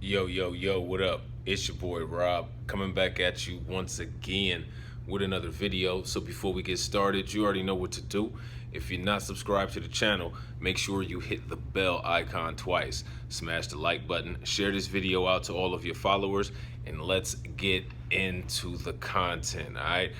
Yo, what up? It's your boy Rob coming back at you once again with another video. So before we get started, you already know what to do. If you're not subscribed to the channel, make sure you hit the bell icon twice. Smash the like button, share this video out to all of your followers, and let's get into the content, all right?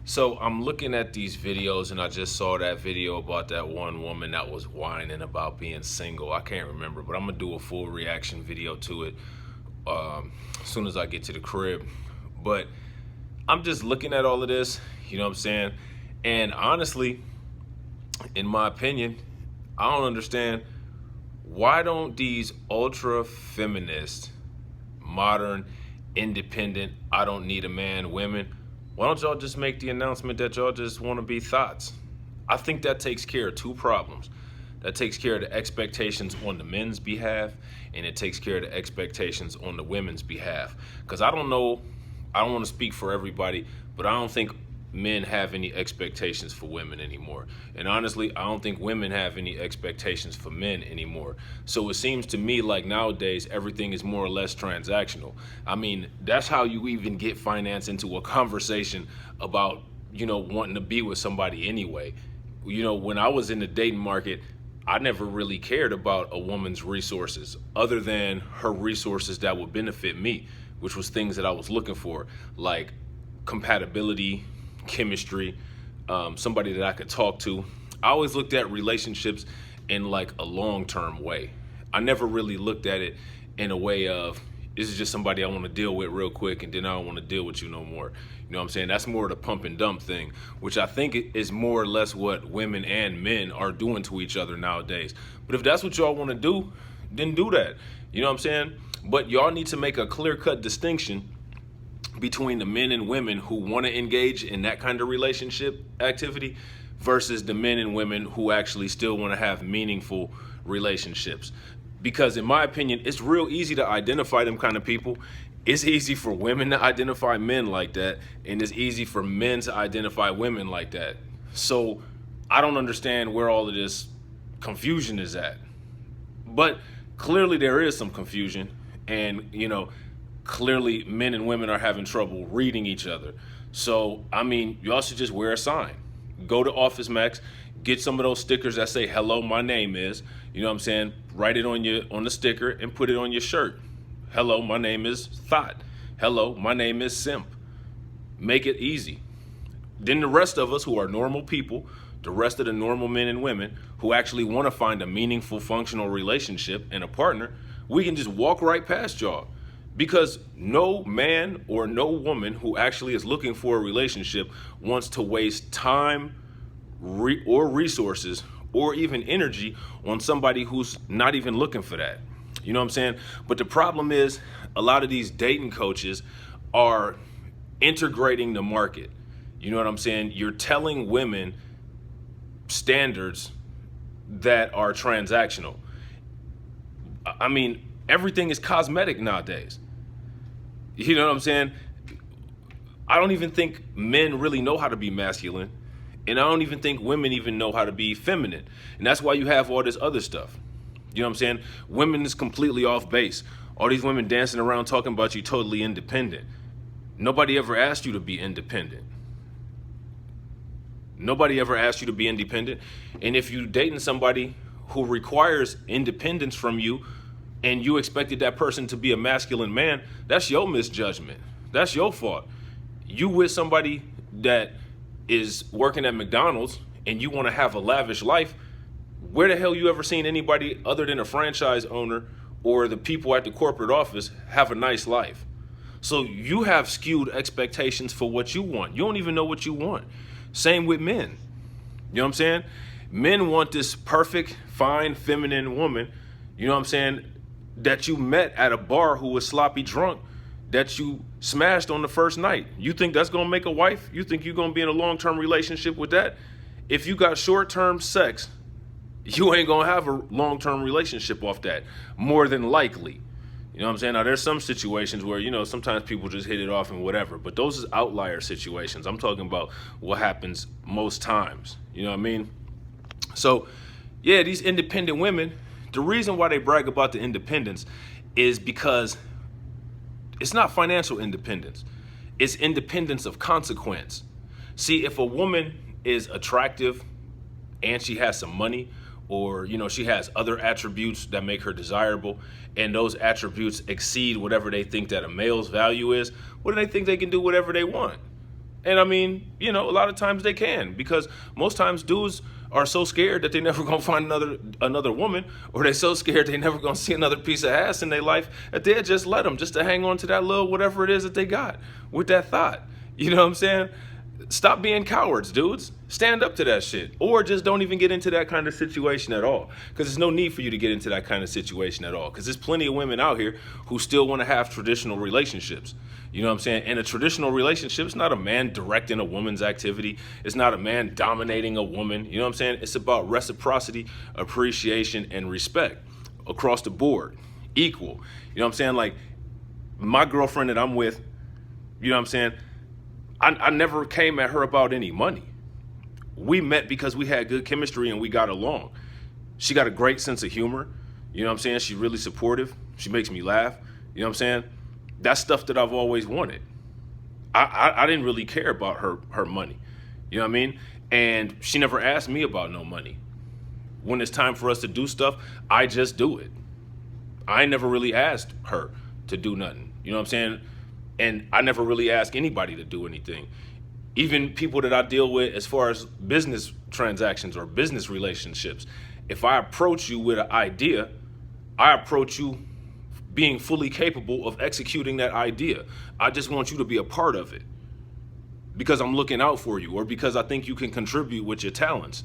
So I'm looking at these videos and I just saw that video about that one woman that was whining about being single. I can't remember, but I'm gonna do a full reaction video to it as soon as I get to the crib. But I'm just looking at all of this, you know what I'm saying? And honestly, in my opinion, I don't understand why don't these ultra feminist, modern, independent, I don't need a man women, why don't y'all just make the announcement that y'all just want to be thoughts? I think that takes care of two problems. That takes care of the expectations on the men's behalf, and it takes care of the expectations on the women's behalf. Because I don't know, I don't want to speak for everybody, but I don't think men have any expectations for women anymore. And honestly, I don't think women have any expectations for men anymore. So it seems to me like nowadays everything is more or less transactional. I mean, that's how you even get finance into a conversation about, wanting to be with somebody anyway. When I was in the dating market, I never really cared about a woman's resources other than her resources that would benefit me, which was things that I was looking for, like compatibility, chemistry, somebody that I could talk to. I always looked at relationships in like a long-term way. I never really looked at it in a way of, this is just somebody I want to deal with real quick and then I don't want to deal with you no more. You know what I'm saying? That's more of the pump and dump thing, which I think is more or less what women and men are doing to each other nowadays. But if that's what y'all want to do, then do that. You know what I'm saying? But y'all need to make a clear-cut distinction between the men and women who want to engage in that kind of relationship activity versus the men and women who actually still want to have meaningful relationships. Because in my opinion, it's real easy to identify them kind of people. It's easy for women to identify men like that, and it's easy for men to identify women like that. So I don't understand where all of this confusion is at. But clearly there is some confusion, and clearly men and women are having trouble reading each other. So I mean, y'all should just wear a sign. Go to Office Max, get some of those stickers that say hello, my name is, you know what I'm saying? Write it on the sticker and put it on your shirt. Hello, my name is Thought. Hello, my name is Simp. Make it easy. Then the rest of us who are normal people, the rest of the normal men and women who actually want to find a meaningful, functional relationship and a partner, we can just walk right past y'all. Because no man or no woman who actually is looking for a relationship wants to waste time or resources or even energy on somebody who's not even looking for that. You know what I'm saying? But the problem is a lot of these dating coaches are integrating the market. You know what I'm saying? You're telling women standards that are transactional. I mean, everything is cosmetic nowadays. You know what I'm saying? I don't even think men really know how to be masculine, and I don't even think women even know how to be feminine. And that's why you have all this other stuff. You know what I'm saying? Women is completely off base. All these women dancing around talking about you totally independent. Nobody ever asked you to be independent. Nobody ever asked you to be independent. And if you dating somebody who requires independence from you, and you expected that person to be a masculine man, that's your misjudgment. That's your fault. You with somebody that is working at McDonald's and you want to have a lavish life, where the hell you ever seen anybody other than a franchise owner or the people at the corporate office have a nice life? So you have skewed expectations for what you want. You don't even know what you want. Same with men. You know what I'm saying? Men want this perfect, fine, feminine woman, you know what I'm saying, that you met at a bar who was sloppy drunk, that you smashed on the first night. You think that's gonna make a wife? You think you're gonna be in a long-term relationship with that? If you got short-term sex, you ain't gonna have a long-term relationship off that, more than likely. You know what I'm saying? Now there's some situations where, sometimes people just hit it off and whatever, but those is outlier situations. I'm talking about what happens most times, you know what I mean? So yeah, these independent women, the reason why they brag about the independence is because It's not financial independence. It's independence of consequence. See, if a woman is attractive and she has some money, or she has other attributes that make her desirable, and those attributes exceed whatever they think that a male's value is, what do they think they can do whatever they want? And I mean, a lot of times they can, because most times dudes are so scared that they never gonna find another woman, or they're so scared they never gonna see another piece of ass in their life that they'll just let them, just to hang on to that little whatever it is that they got with that thought. You know what I'm saying? Stop being cowards, dudes. Stand up to that shit. Or just don't even get into that kind of situation at all. Because there's no need for you to get into that kind of situation at all. Because there's plenty of women out here who still want to have traditional relationships. You know what I'm saying? And a traditional relationship is not a man directing a woman's activity. It's not a man dominating a woman. You know what I'm saying? It's about reciprocity, appreciation, and respect across the board. Equal. You know what I'm saying? Like, my girlfriend that I'm with, you know what I'm saying? I never came at her about any money. We met because we had good chemistry and we got along. She got a great sense of humor. You know what I'm saying? She's really supportive. She makes me laugh. You know what I'm saying? That's stuff that I've always wanted. I didn't really care about her money. You know what I mean? And she never asked me about no money. When it's time for us to do stuff, I just do it. I never really asked her to do nothing. You know what I'm saying? And I never really ask anybody to do anything. Even people that I deal with as far as business transactions or business relationships, if I approach you with an idea, I approach you being fully capable of executing that idea. I just want you to be a part of it because I'm looking out for you, or because I think you can contribute with your talents.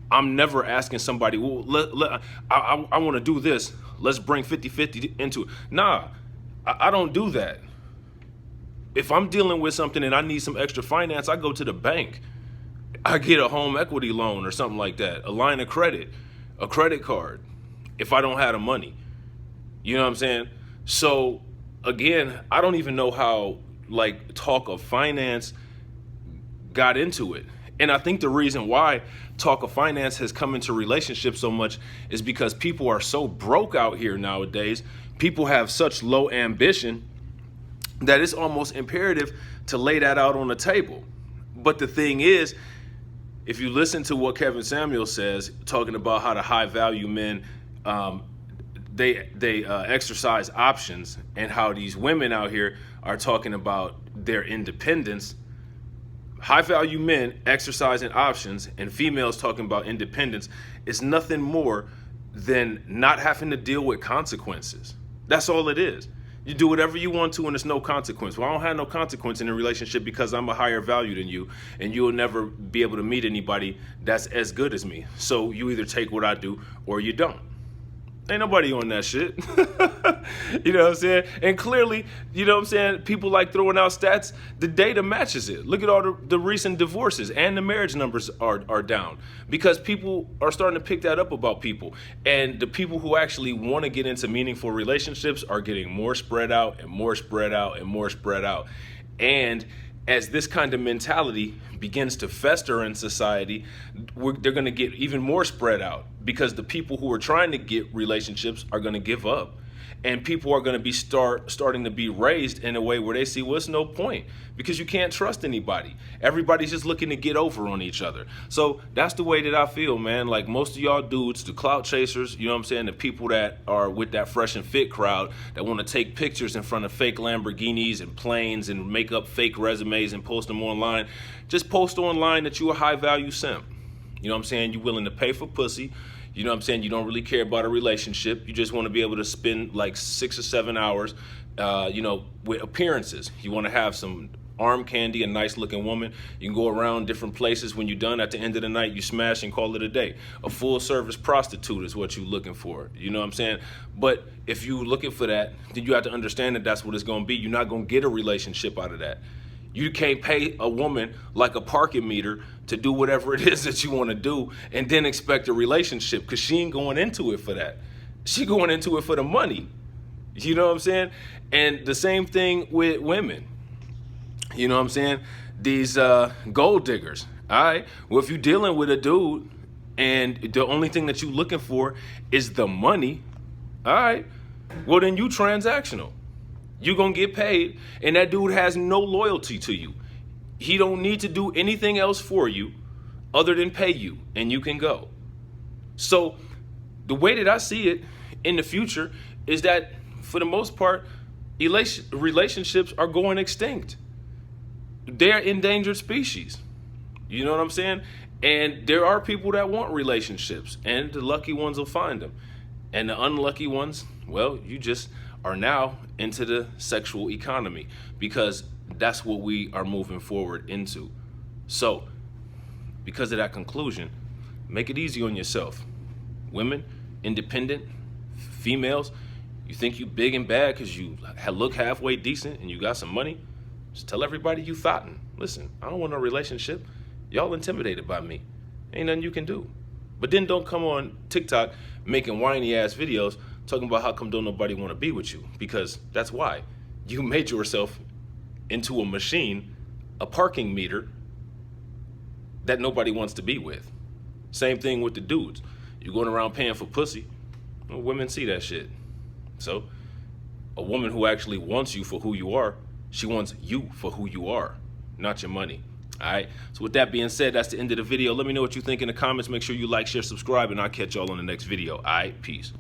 I'm never asking somebody, well, I want to do this. Let's bring 50-50 into it. Nah, I don't do that. If I'm dealing with something and I need some extra finance, I go to the bank. I get a home equity loan or something like that, a line of credit, a credit card, if I don't have the money. You know what I'm saying? So again, I don't even know how talk of finance got into it. And I think the reason why talk of finance has come into relationships so much is because people are so broke out here nowadays. People have such low ambition that it's almost imperative to lay that out on the table. But the thing is, if you listen to what Kevin Samuel says, talking about how the high value men, they exercise options, and how these women out here are talking about their independence. High value men exercising options and females talking about independence is nothing more than not having to deal with consequences. That's all it is. You do whatever you want to and there's no consequence. Well, I don't have no consequence in a relationship because I'm a higher value than you, and you'll never be able to meet anybody that's as good as me. So you either take what I do or you don't. Ain't nobody on that shit. You know what I'm saying? And clearly, you know what I'm saying, people like throwing out stats. The data matches it. Look at all the recent divorces, and the marriage numbers are down because people are starting to pick that up about people. And the people who actually want to get into meaningful relationships are getting more spread out and more spread out and more spread out. And as this kind of mentality begins to fester in society, they're going to get even more spread out, because the people who are trying to get relationships are going to give up, and people are going to be starting to be raised in a way where they see, well, it's no point, because you can't trust anybody. Everybody's just looking to get over on each other. So that's the way that I feel, man. Like, most of y'all dudes, the clout chasers, you know what I'm saying, the people that are with that fresh and fit crowd that want to take pictures in front of fake Lamborghinis and planes and make up fake resumes and post them online, just post online that you a high value simp. You know what I'm saying? You're willing to pay for pussy. You know what I'm saying? You don't really care about a relationship. You just want to be able to spend like 6 or 7 hours, with appearances. You want to have some arm candy, a nice looking woman. You can go around different places. When you're done, at the end of the night, you smash and call it a day. A full service prostitute is what you're looking for. You know what I'm saying? But if you're looking for that, then you have to understand that that's what it's going to be. You're not going to get a relationship out of that. You can't pay a woman like a parking meter to do whatever it is that you want to do and then expect a relationship, because she ain't going into it for that. She going into it for the money. You know what I'm saying? And the same thing with women. You know what I'm saying? These gold diggers. All right. Well, if you're dealing with a dude and the only thing that you're looking for is the money, all right, well, then you transactional. You're going to get paid, and that dude has no loyalty to you. He don't need to do anything else for you other than pay you, and you can go. So the way that I see it in the future is that, for the most part, relationships are going extinct. They're endangered species. You know what I'm saying? And there are people that want relationships, and the lucky ones will find them. And the unlucky ones, well, you just are now into the sexual economy, because that's what we are moving forward into. So, because of that conclusion, make it easy on yourself. Women, independent, females, you think you big and bad because you look halfway decent and you got some money? Just tell everybody you thoughtin'. Listen, I don't want no relationship. Y'all intimidated by me. Ain't nothing you can do. But then don't come on TikTok making whiny ass videos talking about how come don't nobody want to be with you, because that's why. You made yourself into a machine, a parking meter that nobody wants to be with. Same thing with the dudes. You're going around paying for pussy. Well, women see that shit. So a woman who actually wants you for who you are, she wants you for who you are, not your money. All right. So with that being said, that's the end of the video. Let me know what you think in the comments. Make sure you like, share, subscribe, and I'll catch y'all on the next video. All right. Peace.